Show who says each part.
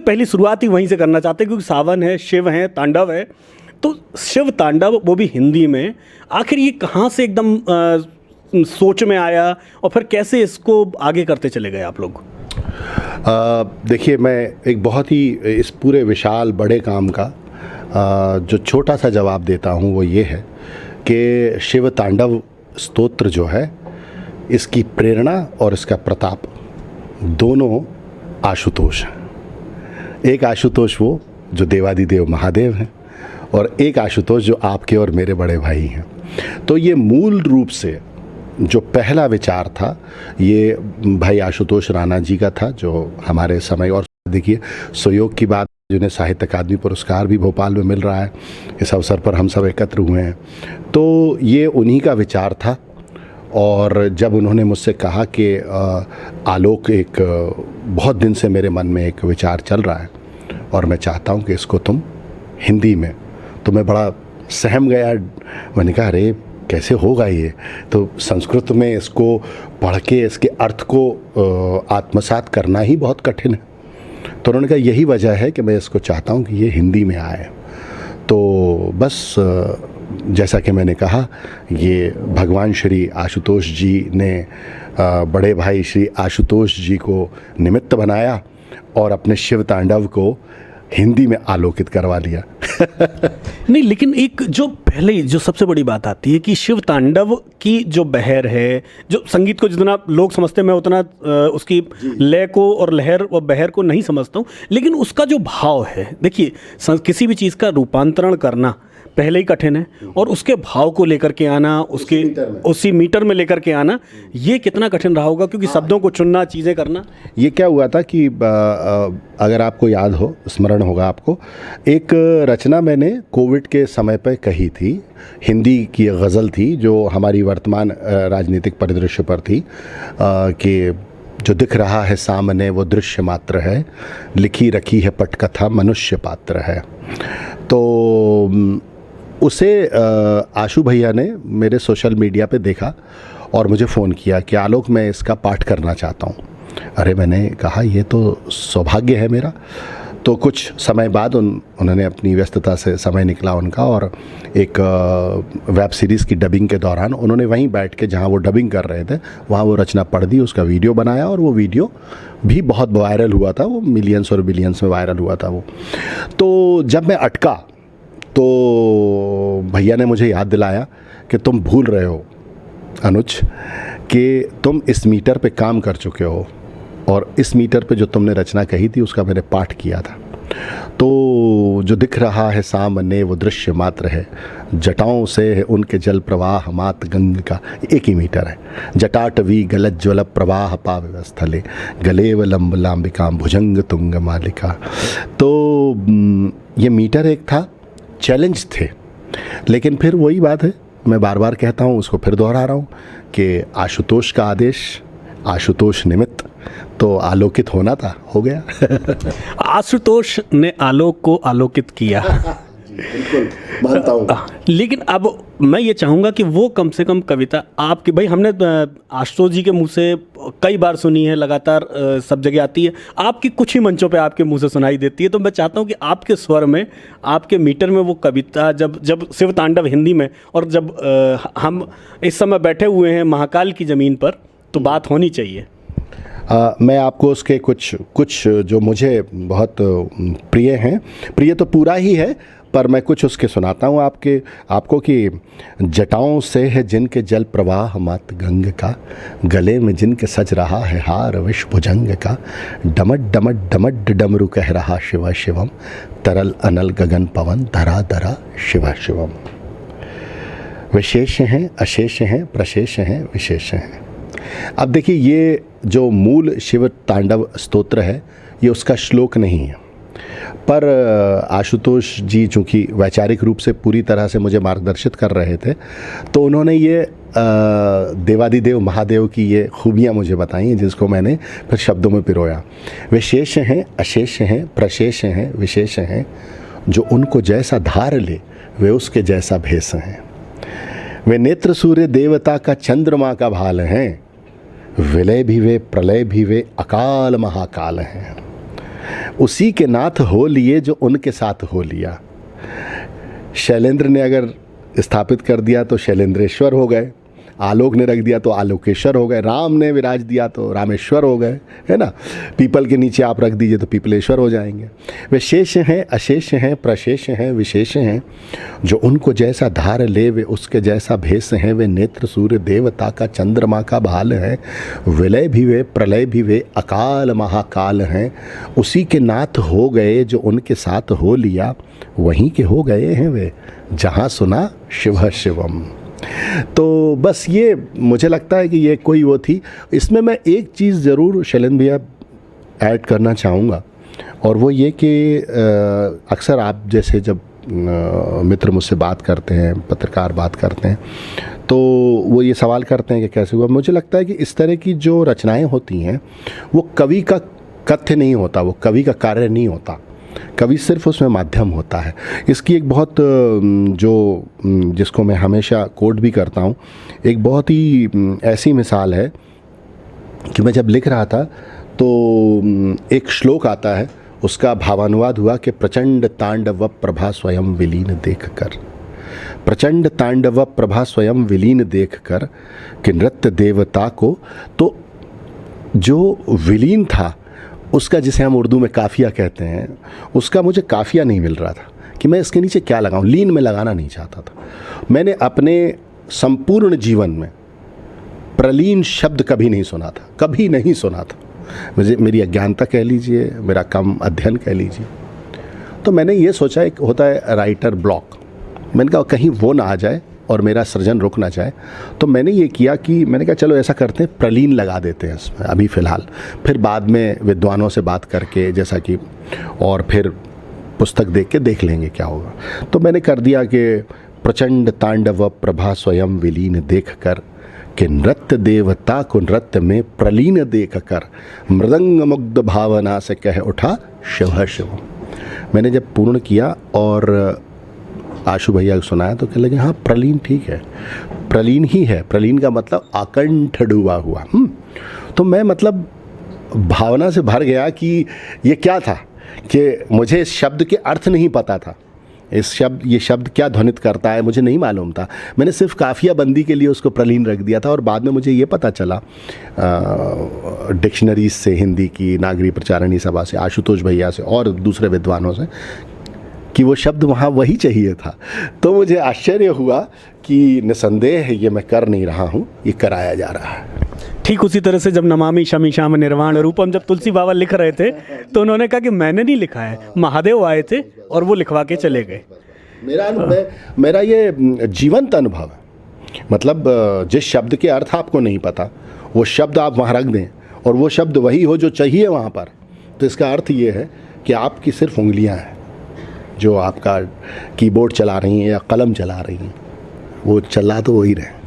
Speaker 1: पहली शुरुआत ही वहीं से करना चाहते हैं, क्योंकि सावन है, शिव है, तांडव है। तो शिव तांडव, वो भी हिंदी में, आखिर ये कहाँ से एकदम सोच में आया और फिर कैसे इसको आगे करते चले गए आप लोग?
Speaker 2: देखिए, मैं एक बहुत ही इस पूरे विशाल बड़े काम का जो छोटा सा जवाब देता हूँ वो ये है कि शिव तांडव स्तोत्र जो है, इसकी प्रेरणा और इसका प्रताप दोनों आशुतोष हैं। एक आशुतोष वो जो देवादिदेव महादेव हैं, और एक आशुतोष जो आपके और मेरे बड़े भाई हैं। तो ये मूल रूप से जो पहला विचार था, ये भाई आशुतोष राणा जी का था, जो हमारे समय, और देखिए सुयोग की बात, जिन्हें साहित्य अकादमी पुरस्कार भी भोपाल में मिल रहा है, इस अवसर पर हम सब एकत्र हुए हैं। तो ये उन्हीं का विचार था। और जब उन्होंने मुझसे कहा कि आलोक, एक बहुत दिन से मेरे मन में एक विचार चल रहा है और मैं चाहता हूँ कि इसको तुम हिंदी में, तो मैं बड़ा सहम गया। मैंने कहा अरे कैसे होगा ये, तो संस्कृत में इसको पढ़ के इसके अर्थ को आत्मसात करना ही बहुत कठिन है। तो उन्होंने कहा यही वजह है कि मैं इसको चाहता हूँ कि ये हिंदी में आए। तो बस जैसा कि मैंने कहा, ये भगवान श्री आशुतोष जी ने बड़े भाई श्री आशुतोष जी को निमित्त बनाया और अपने शिव तांडव को हिंदी में आलोकित करवा लिया।
Speaker 1: नहीं, लेकिन एक जो पहले जो सबसे बड़ी बात आती है कि शिव तांडव की जो बहर है, जो संगीत को जितना लोग समझते हैं, मैं उतना उसकी लय को और लहर और बहर को नहीं समझता हूँ, लेकिन उसका जो भाव है, देखिए किसी भी चीज़ का रूपांतरण करना पहले ही कठिन है, और उसके भाव को लेकर के आना, उसके उसी मीटर में लेकर के आना, ये कितना कठिन रहा होगा, क्योंकि शब्दों को चुनना, चीज़ें करना।
Speaker 2: ये क्या हुआ था कि अगर आपको याद हो, स्मरण होगा आपको, एक रचना मैंने कोविड के समय पर कही थी, हिंदी की गज़ल थी, जो हमारी वर्तमान राजनीतिक परिदृश्य पर थी, कि जो दिख रहा है सामने वो दृश्य मात्र है, लिखी रखी है पटकथा मनुष्य पात्र है। तो उसे आशु भैया ने मेरे सोशल मीडिया पे देखा और मुझे फ़ोन किया कि आलोक, मैं इसका पाठ करना चाहता हूँ। अरे मैंने कहा ये तो सौभाग्य है मेरा। तो कुछ समय बाद उन्होंने अपनी व्यस्तता से समय निकला उनका, और एक वेब सीरीज़ की डबिंग के दौरान उन्होंने वहीं बैठ के, जहाँ वो डबिंग कर रहे थे, वहाँ वो रचना पढ़ दी, उसका वीडियो बनाया, और वो वीडियो भी बहुत वायरल हुआ था, वो मिलियंस और बिलियंस में वायरल हुआ था वो। तो जब मैं अटका तो भैया ने मुझे याद दिलाया कि तुम भूल रहे हो अनुज, कि तुम इस मीटर पे काम कर चुके हो, और इस मीटर पे जो तुमने रचना कही थी उसका मैंने पाठ किया था। तो जो दिख रहा है सामने वो दृश्य मात्र है, जटाओं से है उनके जल प्रवाह मात गंग का, एक ही मीटर है। जटाटवी गलज्ज्वल प्रवाह पाव स्थले, गलेव लंब लांबिकाम भुजंग तुंग मालिका। तो ये मीटर एक था, चैलेंज थे, लेकिन फिर वही बात है, मैं बार बार कहता हूँ, उसको फिर दोहरा रहा हूँ कि आशुतोष का आदेश, आशुतोष निमित्त, तो आलोकित होना था, हो गया।
Speaker 1: आशुतोष ने आलोक को आलोकित किया।
Speaker 2: बिल्कुल मानता हूँ।
Speaker 1: लेकिन अब मैं ये चाहूँगा कि वो कम से कम कविता आपकी, भाई हमने आशुतोष जी के मुंह से कई बार सुनी है, लगातार सब जगह आती है, आपकी कुछ ही मंचों पे आपके मुंह से सुनाई देती है। तो मैं चाहता हूँ कि आपके स्वर में, आपके मीटर में वो कविता, जब शिव तांडव हिंदी में, और जब हम इस समय बैठे हुए हैं महाकाल की ज़मीन पर, तो बात होनी चाहिए।
Speaker 2: मैं आपको उसके कुछ जो मुझे बहुत प्रिय हैं, प्रिय तो पूरा ही है, पर मैं कुछ उसके सुनाता हूँ आपको कि जटाओं से है जिनके जल प्रवाह मात गंग का, गले में जिनके सज रहा है हार विष भुजंग का, डमट डमट डमट डमरू कह रहा शिव शिवम, तरल अनल गगन पवन धरा धरा शिव शिवम। विशेष हैं अशेष हैं प्रशेष हैं विशेष हैं। अब देखिए, ये जो मूल शिव तांडव स्तोत्र है, ये उसका श्लोक नहीं है, पर आशुतोष जी चूँकि वैचारिक रूप से पूरी तरह से मुझे मार्गदर्शित कर रहे थे, तो उन्होंने ये देवादिदेव महादेव की ये खूबियाँ मुझे बताई हैं, जिसको मैंने फिर शब्दों में पिरोया। विशेष हैं अशेष हैं प्रशेष हैं विशेष हैं, जो उनको जैसा धार ले वे उसके जैसा भेष हैं। वे नेत्र सूर्य देवता का चंद्रमा का भाल हैं, विलय भी वे प्रलय भी वे अकाल महाकाल हैं। उसी के नाथ हो लिए जो उनके साथ हो लिया। शैलेंद्र ने अगर स्थापित कर दिया तो शैलेंद्रेश्वर हो गए, आलोक ने रख दिया तो आलोकेश्वर हो गए, राम ने विराज दिया तो रामेश्वर हो गए, है ना। पीपल के नीचे आप रख दीजिए तो पीपलेश्वर हो जाएंगे। वे शेष हैं, अशेष हैं, प्रशेष हैं, विशेष हैं, जो उनको जैसा धार ले वे उसके जैसा भेष हैं। वे नेत्र सूर्य देवता का चंद्रमा का भाल है, विलय भी वे प्रलय भी वे अकाल महाकाल हैं। उसी के नाथ हो गए जो उनके साथ हो लिया, वहीं के हो गए हैं वे जहाँ सुना शिव शिवम। तो बस ये मुझे लगता है कि ये कोई वो थी। इसमें मैं एक चीज़ ज़रूर शैलेंद्र भैया ऐड करना चाहूँगा, और वो ये कि अक्सर आप जैसे जब मित्र मुझसे बात करते हैं, पत्रकार बात करते हैं, तो वो ये सवाल करते हैं कि कैसे हुआ। मुझे लगता है कि इस तरह की जो रचनाएं होती हैं वो कवि का कथ्य नहीं होता, वो कवि का कार्य नहीं होता, कवि सिर्फ उसमें माध्यम होता है। इसकी एक बहुत जिसको मैं हमेशा कोट भी करता हूँ, एक बहुत ही ऐसी मिसाल है कि मैं जब लिख रहा था तो एक श्लोक आता है, उसका भावानुवाद हुआ कि प्रचंड तांडव प्रभा स्वयं विलीन देख कर, प्रचंड तांडव प्रभा स्वयं विलीन देख कर कि नृत्य देवता को, तो जो विलीन था उसका, जिसे हम उर्दू में काफ़िया कहते हैं, उसका मुझे काफ़िया नहीं मिल रहा था कि मैं इसके नीचे क्या लगाऊं। लीन में लगाना नहीं चाहता था। मैंने अपने संपूर्ण जीवन में प्रलीन शब्द कभी नहीं सुना था, कभी नहीं सुना था। मुझे, मेरी अज्ञानता कह लीजिए, मेरा कम अध्ययन कह लीजिए। तो मैंने ये सोचा, एक होता है राइटर ब्लॉक, मैंने कहा कहीं वो ना आ जाए और मेरा सृजन रुक ना जाए। तो मैंने ये किया कि मैंने कहा चलो ऐसा करते हैं, प्रलीन लगा देते हैं इसमें अभी फ़िलहाल, फिर बाद में विद्वानों से बात करके जैसा कि, और फिर पुस्तक देख के देख लेंगे क्या होगा। तो मैंने कर दिया कि प्रचंड तांडव प्रभा स्वयं विलीन देख कर कि नृत्य देवता को नृत्य में प्रलीन देख कर मृदंग मुग्ध भावना से कह उठा शिव शिव। मैंने जब पूर्ण किया और आशु भैया को सुनाया तो कहने लगे हाँ प्रलीन ठीक है, प्रलीन ही है। प्रलीन का मतलब आकंठ डूबा हुआ। तो मैं मतलब भावना से भर गया कि ये क्या था, कि मुझे इस शब्द के अर्थ नहीं पता था, ये शब्द क्या ध्वनित करता है मुझे नहीं मालूम था। मैंने सिर्फ काफिया बंदी के लिए उसको प्रलीन रख दिया था, और बाद में मुझे ये पता चला डिक्शनरीज से, हिंदी की नागरी प्रचारणी सभा से, आशुतोष भैया से और दूसरे विद्वानों से, कि वो शब्द वहाँ वही चाहिए था। तो मुझे आश्चर्य हुआ कि निसंदेह ये मैं कर नहीं रहा हूँ, ये कराया जा रहा है।
Speaker 1: ठीक उसी तरह से जब नमामि शमी श्याम निर्वाण रूपम जब तुलसी बाबा लिख रहे थे तो उन्होंने कहा कि मैंने नहीं लिखा है, महादेव आए थे और वो लिखवा के चले गए।
Speaker 2: मेरा ये जीवंत अनुभव है। मतलब जिस शब्द के अर्थ आपको नहीं पता, वो शब्द आप वहाँ रख दें और वो शब्द वही हो जो चाहिए वहाँ पर, तो इसका अर्थ ये है कि आपकी सिर्फ उंगलियाँ हैं जो आपका कीबोर्ड चला रही हैं या कलम चला रही हैं, वो चला तो वही रहे।